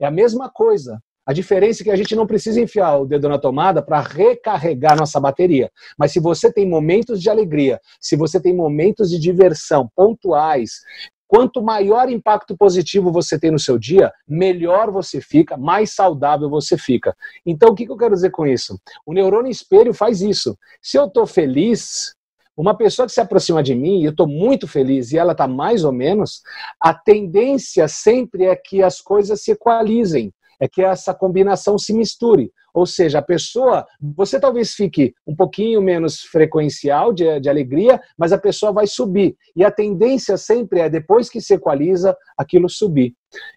É a mesma coisa. A diferença é que a gente não precisa enfiar o dedo na tomada para recarregar nossa bateria. Mas se você tem momentos de alegria, se você tem momentos de diversão pontuais, quanto maior impacto positivo você tem no seu dia, melhor você fica, mais saudável você fica. Então, o que eu quero dizer com isso? O neurônio espelho faz isso. Se eu estou feliz, uma pessoa que se aproxima de mim, e eu estou muito feliz, e ela está mais ou menos, a tendência sempre é que as coisas se equalizem. É que essa combinação se misture. Ou seja, a pessoa, você talvez fique um pouquinho menos frequencial de alegria, mas a pessoa vai subir. E a tendência sempre é, depois que se equaliza, aquilo subir.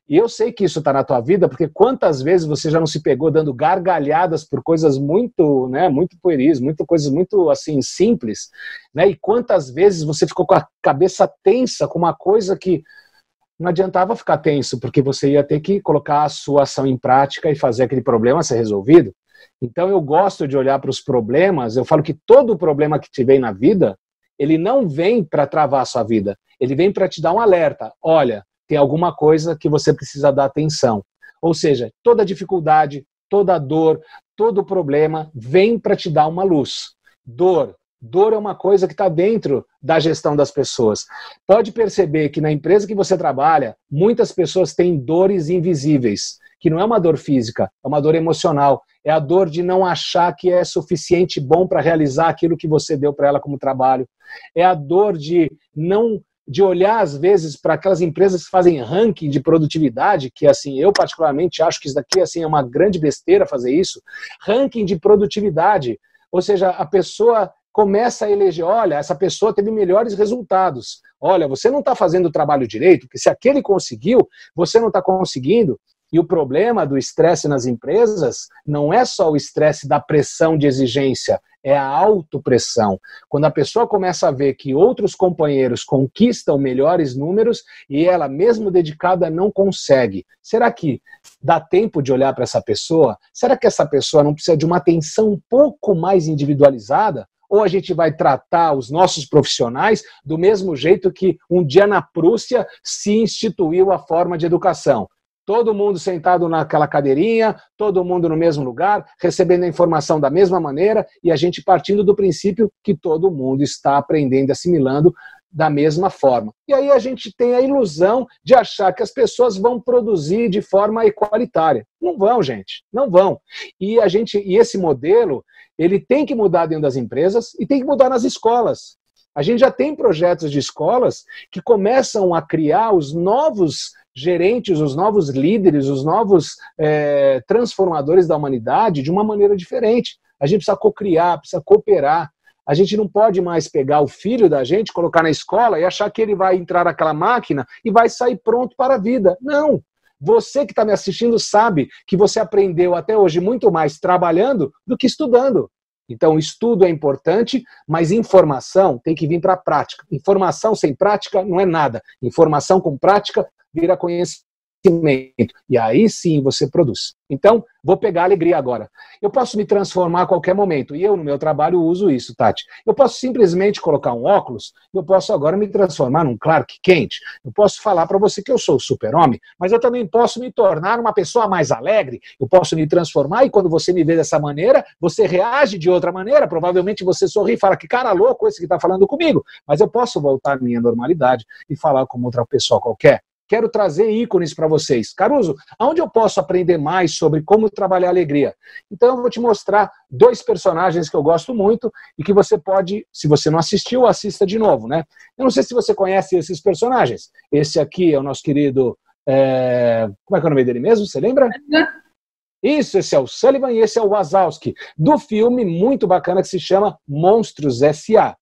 E eu sei que isso está na tua vida, porque quantas vezes você já não se pegou dando gargalhadas por coisas muito, né, muito pueris, coisas muito assim, simples, né? E quantas vezes você ficou com a cabeça tensa com uma coisa que não adiantava ficar tenso, porque você ia ter que colocar a sua ação em prática e fazer aquele problema ser resolvido. Então eu gosto de olhar para os problemas, eu falo que todo problema que te vem na vida, ele não vem para travar a sua vida, ele vem para te dar um alerta. Olha, tem alguma coisa que você precisa dar atenção. Ou seja, toda dificuldade, toda dor, todo problema vem para te dar uma luz. Dor é uma coisa que está dentro da gestão das pessoas. Pode perceber que na empresa que você trabalha, muitas pessoas têm dores invisíveis, que não é uma dor física, é uma dor emocional. É a dor de não achar que é suficiente bom para realizar aquilo que você deu para ela como trabalho. É a dor de olhar, às vezes, para aquelas empresas que fazem ranking de produtividade, que assim, eu particularmente acho que isso daqui assim, é uma grande besteira fazer isso. Ranking de produtividade. Ou seja, a pessoa começa a eleger, olha, essa pessoa teve melhores resultados. Olha, você não está fazendo o trabalho direito, porque se aquele conseguiu, você não está conseguindo. E o problema do estresse nas empresas não é só o estresse da pressão de exigência, é a autopressão. Quando a pessoa começa a ver que outros companheiros conquistam melhores números e ela, mesmo dedicada, não consegue. Será que dá tempo de olhar para essa pessoa? Será que essa pessoa não precisa de uma atenção um pouco mais individualizada? Ou a gente vai tratar os nossos profissionais do mesmo jeito que um dia na Prússia se instituiu a forma de educação? Todo mundo sentado naquela cadeirinha, todo mundo no mesmo lugar, recebendo a informação da mesma maneira e a gente partindo do princípio que todo mundo está aprendendo, assimilando da mesma forma. E aí a gente tem a ilusão de achar que as pessoas vão produzir de forma igualitária. Não vão, gente, não vão. E esse modelo, ele tem que mudar dentro das empresas e tem que mudar nas escolas. A gente já tem projetos de escolas que começam a criar os novos gerentes, os novos líderes, os novos transformadores da humanidade de uma maneira diferente. A gente precisa cocriar, precisa cooperar. A gente não pode mais pegar o filho da gente, colocar na escola e achar que ele vai entrar naquela máquina e vai sair pronto para a vida. Não! Você que está me assistindo sabe que você aprendeu até hoje muito mais trabalhando do que estudando. Então, estudo é importante, mas informação tem que vir para a prática. Informação sem prática não é nada. Informação com prática vira conhecimento. E aí sim você produz. Então, vou pegar a alegria agora. Eu posso me transformar a qualquer momento. E eu, no meu trabalho, uso isso, Tati. Eu posso simplesmente colocar um óculos, eu posso agora me transformar num Clark Kent. Eu posso falar para você que eu sou o super-homem, mas eu também posso me tornar uma pessoa mais alegre. Eu posso me transformar e quando você me vê dessa maneira, você reage de outra maneira. Provavelmente você sorri e fala que cara louco esse que está falando comigo. Mas eu posso voltar à minha normalidade e falar como outra pessoa qualquer. Quero trazer ícones para vocês. Caruso, aonde eu posso aprender mais sobre como trabalhar a alegria? Então eu vou te mostrar 2 personagens que eu gosto muito e que você pode, se você não assistiu, assista de novo, né? Eu não sei se você conhece esses personagens. Esse aqui é o nosso querido... Como é que é o nome dele mesmo? Você lembra? Isso, esse é o Sullivan e esse é o Wazowski, do filme muito bacana que se chama Monstros S.A.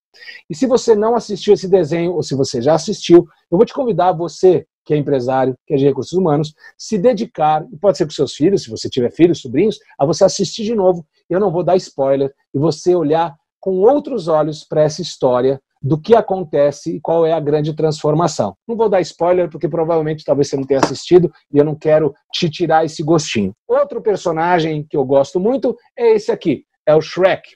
E se você não assistiu esse desenho, ou se você já assistiu, eu vou te convidar, você que é empresário, que é de recursos humanos, se dedicar, e pode ser com seus filhos, se você tiver filhos, sobrinhos, a você assistir de novo. Eu não vou dar spoiler, e você olhar com outros olhos para essa história do que acontece e qual é a grande transformação. Não vou dar spoiler, porque provavelmente talvez você não tenha assistido, e eu não quero te tirar esse gostinho. Outro personagem que eu gosto muito é esse aqui, é o Shrek.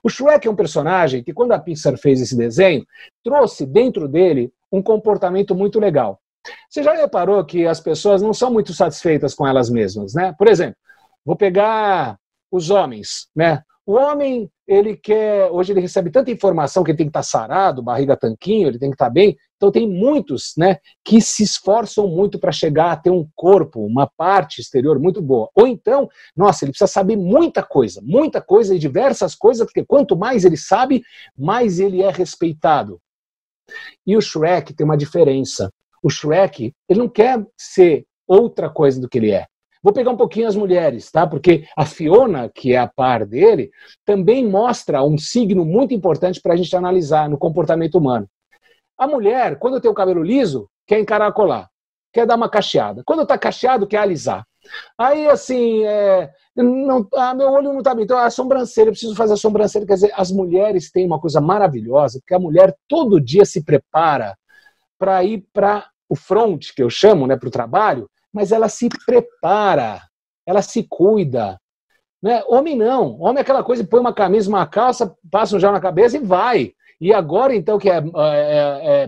O Shrek é um personagem que, quando a Pixar fez esse desenho, trouxe dentro dele um comportamento muito legal. Você já reparou que as pessoas não são muito satisfeitas com elas mesmas, né? Por exemplo, vou pegar os homens, né? O homem, hoje ele recebe tanta informação que ele tem que estar sarado, barriga tanquinho, ele tem que estar bem. Então tem muitos, né, que se esforçam muito para chegar a ter um corpo, uma parte exterior muito boa. Ou então, nossa, ele precisa saber muita coisa e diversas coisas, porque quanto mais ele sabe, mais ele é respeitado. E o Shrek tem uma diferença. O Shrek, ele não quer ser outra coisa do que ele é. Vou pegar um pouquinho as mulheres, tá? Porque a Fiona, que é a par dele, também mostra um signo muito importante para a gente analisar no comportamento humano. A mulher, quando tem o cabelo liso, quer encaracolar, quer dar uma cacheada. Quando está cacheado, quer alisar. Aí, assim, meu olho não está bem, então a sobrancelha, eu preciso fazer a sobrancelha. Quer dizer, as mulheres têm uma coisa maravilhosa, porque a mulher todo dia se prepara para ir para o front, que eu chamo, né, para o trabalho, mas ela se prepara, ela se cuida. Né? Homem não. Homem é aquela coisa, põe uma camisa, uma calça, passa um gel na cabeça e vai. E agora, então, que é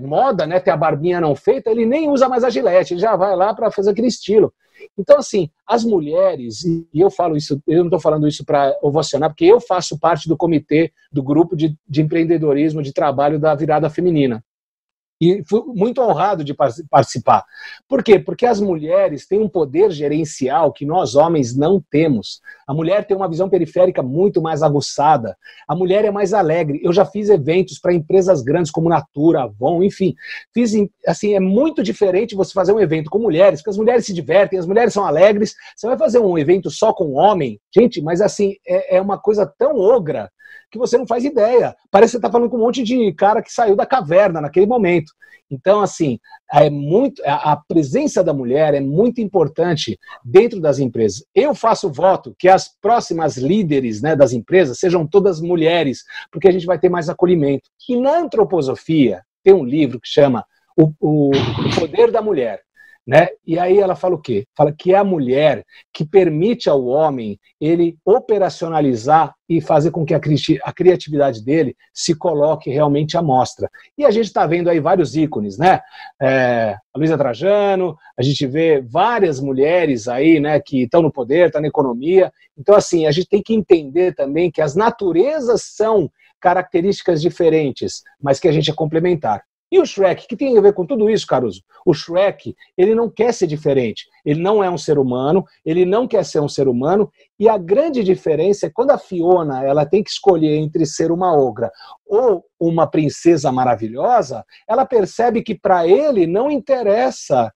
moda, né, ter a barbinha não feita, ele nem usa mais a Gillette, ele já vai lá para fazer aquele estilo. Então, assim, as mulheres, e eu falo isso, eu não estou falando isso para ovacionar, porque eu faço parte do comitê, do grupo de empreendedorismo, de trabalho da Virada Feminina. E fui muito honrado de participar. Por quê? Porque as mulheres têm um poder gerencial que nós homens não temos. A mulher tem uma visão periférica muito mais aguçada. A mulher é mais alegre. Eu já fiz eventos para empresas grandes como Natura, Avon, enfim. Fiz, assim, é muito diferente você fazer um evento com mulheres, porque as mulheres se divertem, as mulheres são alegres. Você vai fazer um evento só com homem, gente, mas assim, é uma coisa tão ogra que você não faz ideia. Parece que você está falando com um monte de cara que saiu da caverna naquele momento. Então, assim, a presença da mulher é muito importante dentro das empresas. Eu faço voto que as próximas líderes, né, das empresas sejam todas mulheres, porque a gente vai ter mais acolhimento. E na antroposofia tem um livro que chama O Poder da Mulher. Né? E aí ela fala o quê? Fala que é a mulher que permite ao homem ele operacionalizar e fazer com que a criatividade dele se coloque realmente à mostra. E a gente está vendo aí vários ícones, né? A Luísa Trajano, a gente vê várias mulheres aí, né, que estão no poder, estão na economia. Então, assim, a gente tem que entender também que as naturezas são características diferentes, mas que a gente é complementar. E o Shrek, que tem a ver com tudo isso, Caruso? O Shrek, ele não quer ser diferente. Ele não é um ser humano, ele não quer ser um ser humano, e a grande diferença é quando a Fiona ela tem que escolher entre ser uma ogra ou uma princesa maravilhosa, ela percebe que para ele não interessa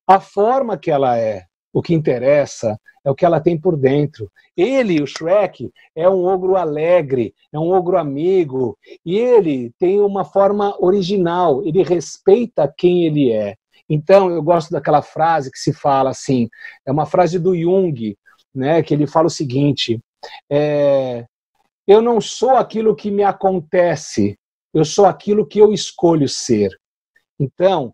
a forma que ela é. O que interessa é o que ela tem por dentro. Ele, o Shrek, é um ogro alegre, é um ogro amigo, e ele tem uma forma original, ele respeita quem ele é. Então, eu gosto daquela frase que se fala assim, é uma frase do Jung, né, que ele fala o seguinte, eu não sou aquilo que me acontece, eu sou aquilo que eu escolho ser. Então,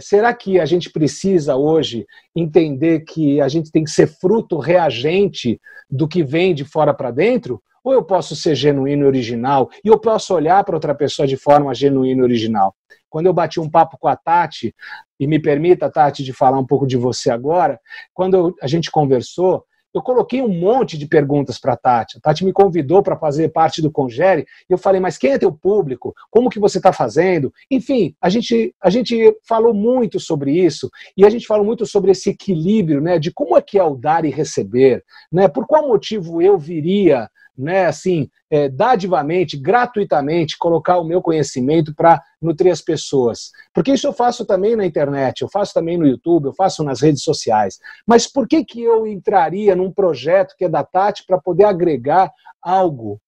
será que a gente precisa hoje entender que a gente tem que ser fruto reagente do que vem de fora para dentro? Ou eu posso ser genuíno e original e eu posso olhar para outra pessoa de forma genuína e original? Quando eu bati um papo com a Tati, e me permita, Tati, de falar um pouco de você agora, quando a gente conversou, eu coloquei um monte de perguntas para a Tati. A Tati me convidou para fazer parte do Congere, e eu falei, mas quem é teu público? Como que você está fazendo? Enfim, a gente falou muito sobre isso, e a gente falou muito sobre esse equilíbrio, né, de como é que é o dar e receber, né, por qual motivo eu viria, né, assim, dadivamente, gratuitamente, colocar o meu conhecimento para nutrir as pessoas. Porque isso eu faço também na internet, eu faço também no YouTube, eu faço nas redes sociais. Mas por que eu entraria num projeto que é da Tati para poder agregar algo?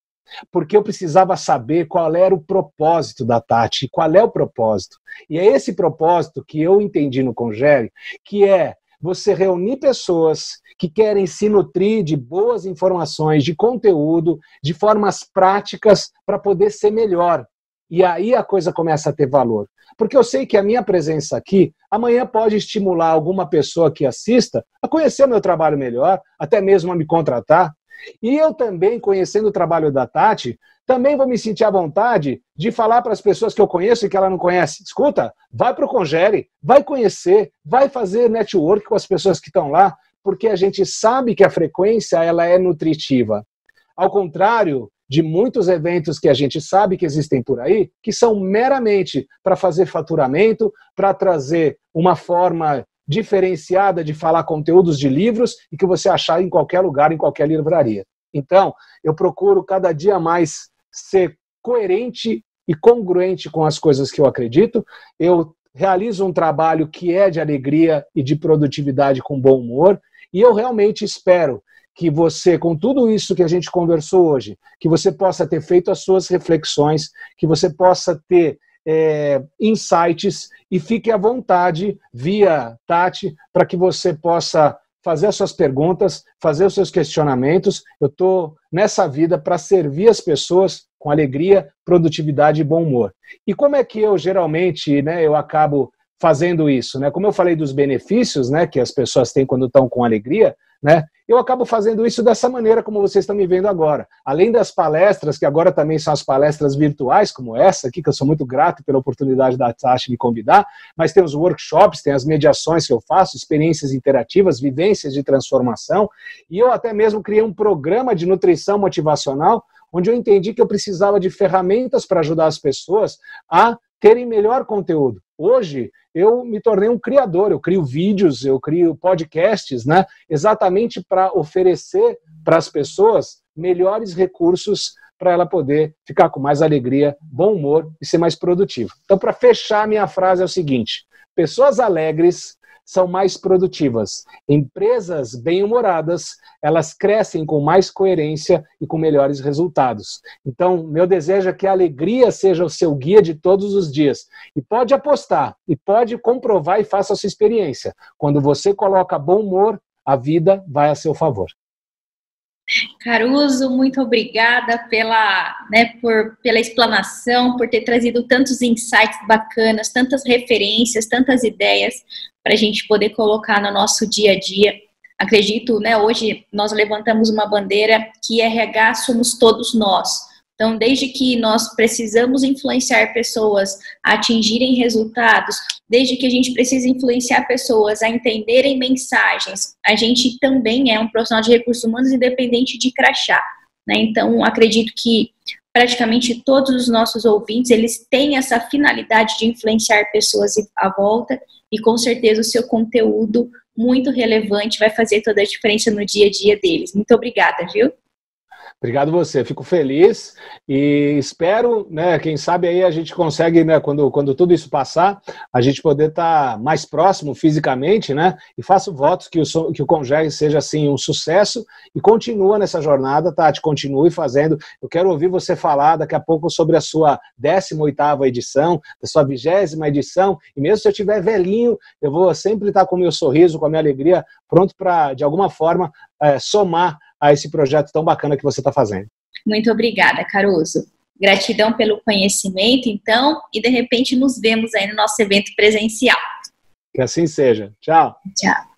Porque eu precisava saber qual era o propósito da Tati, qual é o propósito. E é esse propósito que eu entendi no Congere, que é você reunir pessoas que querem se nutrir de boas informações, de conteúdo, de formas práticas para poder ser melhor. E aí a coisa começa a ter valor. Porque eu sei que a minha presença aqui, amanhã pode estimular alguma pessoa que assista a conhecer meu trabalho melhor, até mesmo a me contratar. E eu também, conhecendo o trabalho da Tati, também vou me sentir à vontade de falar para as pessoas que eu conheço e que ela não conhece. Escuta, vai para o Congere, vai conhecer, vai fazer network com as pessoas que estão lá, porque a gente sabe que a frequência ela é nutritiva. Ao contrário de muitos eventos que a gente sabe que existem por aí, que são meramente para fazer faturamento, para trazer uma forma diferenciada de falar conteúdos de livros e que você achar em qualquer lugar, em qualquer livraria. Então, eu procuro cada dia mais ser coerente e congruente com as coisas que eu acredito. Eu realizo um trabalho que é de alegria e de produtividade com bom humor, e eu realmente espero que você, com tudo isso que a gente conversou hoje, que você possa ter feito as suas reflexões, que você possa ter insights, e fique à vontade, via Tati, para que você possa fazer as suas perguntas, fazer os seus questionamentos. Eu estou nessa vida para servir as pessoas com alegria, produtividade e bom humor. E como é que eu, geralmente, né, eu acabo fazendo isso? Né? Como eu falei dos benefícios, né, que as pessoas têm quando estão com alegria, né, eu acabo fazendo isso dessa maneira como vocês estão me vendo agora. Além das palestras, que agora também são as palestras virtuais, como essa aqui, que eu sou muito grato pela oportunidade da Tasha me convidar, mas tem os workshops, tem as mediações que eu faço, experiências interativas, vivências de transformação, e eu até mesmo criei um programa de nutrição motivacional, onde eu entendi que eu precisava de ferramentas para ajudar as pessoas a terem melhor conteúdo. Hoje, eu me tornei um criador, eu crio vídeos, eu crio podcasts, né, exatamente para oferecer para as pessoas melhores recursos para ela poder ficar com mais alegria, bom humor e ser mais produtivo. Então, para fechar, minha frase é o seguinte: pessoas alegres são mais produtivas. Empresas bem-humoradas, elas crescem com mais coerência e com melhores resultados. Então, meu desejo é que a alegria seja o seu guia de todos os dias. E pode apostar, e pode comprovar e faça a sua experiência. Quando você coloca bom humor, a vida vai a seu favor. Caruso, muito obrigada pela explanação, por ter trazido tantos insights bacanas, tantas referências, tantas ideias para a gente poder colocar no nosso dia a dia. Acredito, hoje nós levantamos uma bandeira que RH somos todos nós. Então, desde que nós precisamos influenciar pessoas a atingirem resultados, desde que a gente precisa influenciar pessoas a entenderem mensagens, a gente também é um profissional de recursos humanos independente de crachá, né? Então, acredito que praticamente todos os nossos ouvintes, eles têm essa finalidade de influenciar pessoas à volta e, com certeza, o seu conteúdo muito relevante vai fazer toda a diferença no dia a dia deles. Muito obrigada, viu? Obrigado você, fico feliz e espero, quem sabe aí a gente consegue, quando tudo isso passar, a gente poder estar mais próximo fisicamente, e faço votos que o Congerre seja, assim, um sucesso e continua nessa jornada, Tati, continue fazendo. Eu quero ouvir você falar daqui a pouco sobre a sua 18ª edição, da sua 20ª edição, e mesmo se eu estiver velhinho, eu vou sempre estar com o meu sorriso, com a minha alegria, pronto para, de alguma forma, somar a esse projeto tão bacana que você está fazendo. Muito obrigada, Caruso. Gratidão pelo conhecimento, então, e de repente nos vemos aí no nosso evento presencial. Que assim seja. Tchau. Tchau.